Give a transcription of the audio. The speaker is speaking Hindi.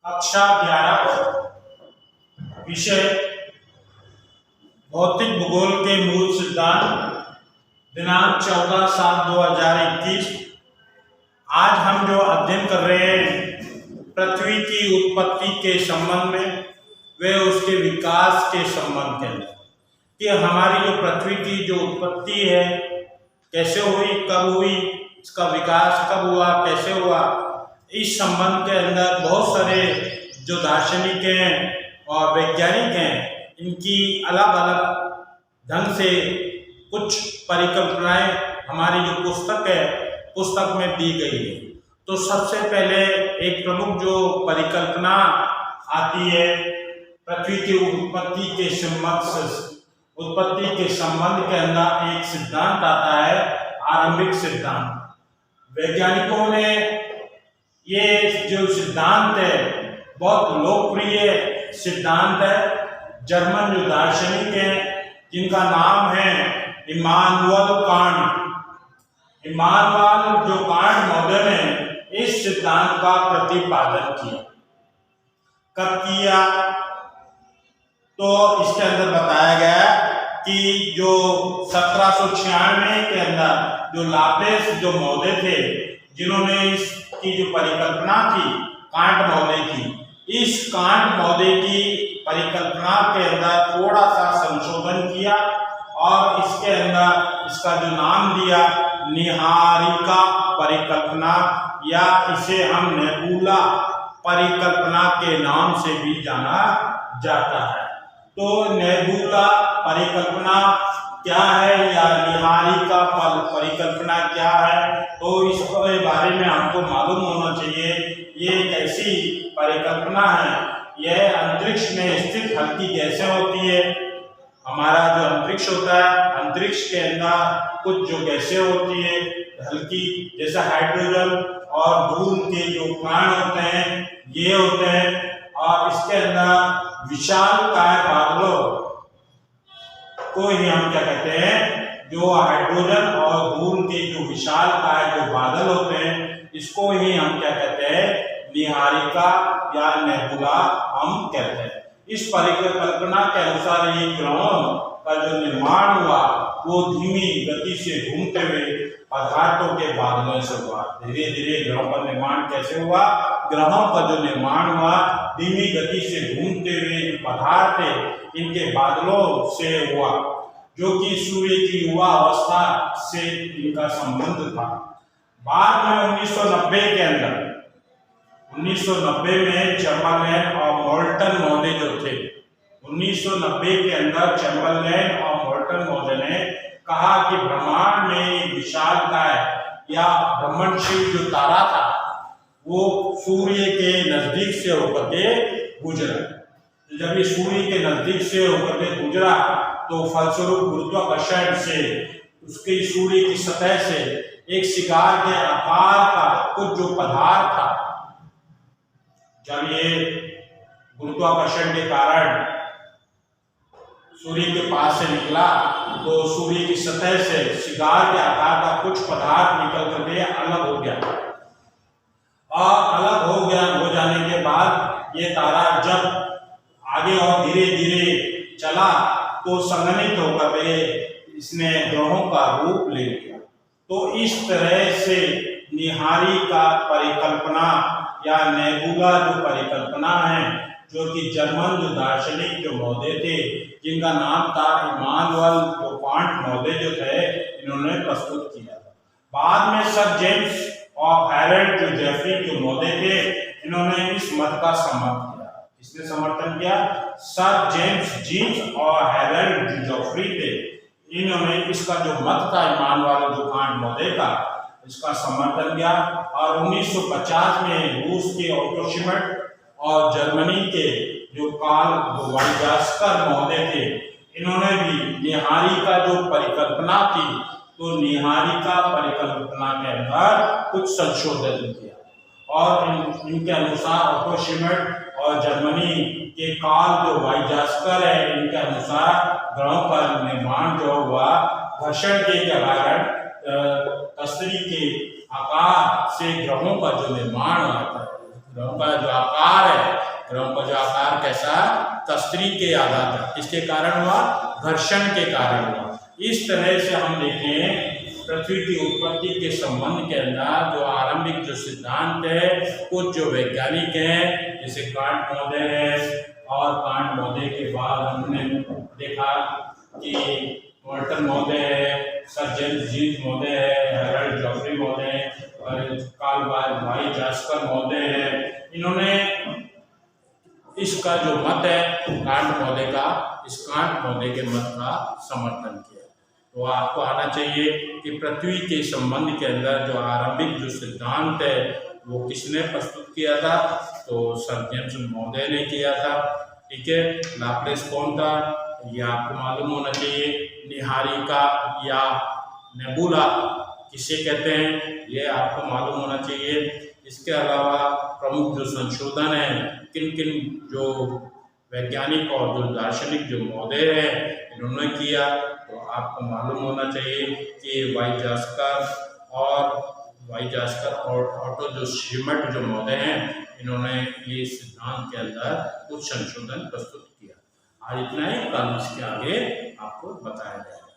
कक्षा 11 विषय भौतिक भूगोल के मूल सिद्धांत, दिनांक 14/7/2021। आज हम जो अध्ययन कर रहे हैं पृथ्वी की उत्पत्ति के संबंध में, वे उसके विकास के संबंध के अंदर कि हमारी जो पृथ्वी की जो उत्पत्ति है कैसे हुई, कब हुई, इसका विकास कब हुआ, कैसे हुआ, इस संबंध के अंदर बहुत सारे जो दार्शनिक हैं और वैज्ञानिक हैं, इनकी अलग अलग ढंग से कुछ परिकल्पनाएं हमारी जो पुस्तक में दी गई है। तो सबसे पहले एक प्रमुख जो परिकल्पना आती है पृथ्वी की उत्पत्ति के संबंध के अंदर एक सिद्धांत आता है, आरंभिक सिद्धांत। वैज्ञानिकों ने ये जो सिद्धांत है बहुत लोकप्रिय सिद्धांत है। जर्मन जो दार्शनिक हैं जिनका नाम है इमानुअल कांट। इमानुअल जो कांट महोदय ने इस सिद्धांत का प्रतिपादन किया। कब किया? तो इसके अंदर बताया गया कि जो 1796 के अंदर जो लाप्लेस जो महोदय थे, जिन्होंने इसकी जो परिकल्पना थी कांट महोदय की, इस कांट महोदय की परिकल्पना के अंदर थोड़ा सा संशोधन किया और इसके अंदर इसका जो नाम दिया निहारिका परिकल्पना, या इसे हम नेबुला परिकल्पना के नाम से भी जाना जाता है। तो नेबुला परिकल्पना क्या है या निहारिका परिकल्पना क्या है, तो इसके बारे में हमको मालूम होना चाहिए। ये एक ऐसी परिकल्पना है, यह अंतरिक्ष में स्थित हल्की गैसें होती है। हमारा जो अंतरिक्ष होता है, अंतरिक्ष के अंदर कुछ जो गैसें होती है हल्की, जैसे हाइड्रोजन और धूल के जो कण होते हैं ये होते हैं, और इसके अंदर विशालकाय बादलों को ही हम क्या कहते हैं, जो हाइड्रोजन और धूल के जो विशालकाय जो बादल होते हैं, इसको ही हम क्या कहते हैं, निहारिका या नेबुला हम कहते हैं। इस परिकल्पना के अनुसार ये ग्रहों का जो निर्माण हुआ वो धीमी गति से घूमते हुए पदार्थों के बादलों से हुआ। धीरे धीरे ग्रहों का निर्माण कैसे हुआ? ग्रहों का जो निर्माण हुआ धीमी गति से घूमते हुए पदार्थ थे इनके बादलों से हुआ, जो कि सूर्य की युवा अवस्था से इनका संबंध था। बाद में 1990 में चैम्बरलेन और मोल्टन महोदय जो थे, 1990 के अंदर चैम्बरलेन और मोल्टन महोदय ने कहा कि ब्रह्मांड में विशालकाय या ब्रह्मंडशील जो तारा था वो सूर्य के नजदीक से होकर के गुजरा। जब ये सूर्य के नजदीक से होकर के गुजरा तो फलस्वरूप गुरुत्वाकर्षण से उसकी सूर्य की सतह से एक शिकार के आकार का कुछ जो पदार्थ था, जब ये गुरुत्वाकर्षण के कारण सूर्य के पास से निकला तो सूर्य की सतह से शिकार के आकार का कुछ पदार्थ निकल करके अलग हो गया, और अलग हो जाने के बाद ये तारा जब आगे और धीरे धीरे चला तो संघनित होकर इसने ग्रहों का रूप ले लिया। तो इस तरह से निहारिका परिकल्पना या नेबुला जो परिकल्पना है, जो कि जर्मन जो दार्शनिक जो महोदय थे जिनका नाम था इमानुअल जो कांट महोदय जो थे, इन्होंने प्रस्तुत किया। बाद में सर जेम्स और हैरल्ड जो जेफरी जो महोदय थे, इन्होंने इस मत का समर्थन किया। किसने समर्थन किया? सर जेम्स जीन्स और हैरल्ड जो जेफरी थे, इन्होंने इसका जो मत था इमानुअल जो कांट महोदय का, इसका समर्थन किया। और 1950 में रूस के ऑटो और जर्मनी के जो कार्ल वाइजास्कर महोदय थे, इन्होंने भी निहारिका जो परिकल्पना थी, तो निहारिका परिकल्पना के अंदर कुछ संशोधन किया, और इनके अनुसार ऑटो और जर्मनी के कार्ल जो वाइजास्कर है, इनके अनुसार ग्रहों का निर्माण जो हुआ घर्षण के कारण तस्तरी के आकार से ग्रहों का जो निर्माण होता है, ग्रहों का जो आकार है ग्रहों का जो आकार कैसा, तस्त्री के आधार पर, किसके कारण हुआ, घर्षण के कारण हुआ। इस तरह से हम देखें पृथ्वी की उत्पत्ति के संबंध के अंदर जो आरंभिक जो सिद्धांत है, कुछ जो वैज्ञानिक हैं जैसे कांट महोदय है, और कांट महोदय के बाद हमने देखा कि मोल्टन महोदय है, सर जेम्स जीन्स महोदय है, हेरल्ड जॉफरी महोदय है, और कार्ल वाई जास्पर महोदय है। इन्होंने इसका जो मत है कांट महोदय का, इस कांट महोदय के मत का समर्थन किया। तो आपको आना चाहिए कि पृथ्वी के संबंध के अंदर जो आरंभिक जो सिद्धांत है वो किसने प्रस्तुत किया था, तो सर जेम्स महोदय ने किया था। ठीक है, लाप्लेस कौन था ये आपको मालूम होना चाहिए। निहारिका या नेबुला किसे कहते हैं ये आपको मालूम होना चाहिए। इसके अलावा प्रमुख जो संशोधन है, किन किन जो वैज्ञानिक और जो दार्शनिक जो महोदय हैं इन्होंने किया, तो आपको मालूम होना चाहिए कि वाई जास्कर और ऑटो जो श्रीमट जो महोदय हैं इन्होंने ये सिद्धांत के अंदर कुछ संशोधन प्रस्तुत किया। आज इतना ही, कल इसके आगे आपको बताया जाएगा।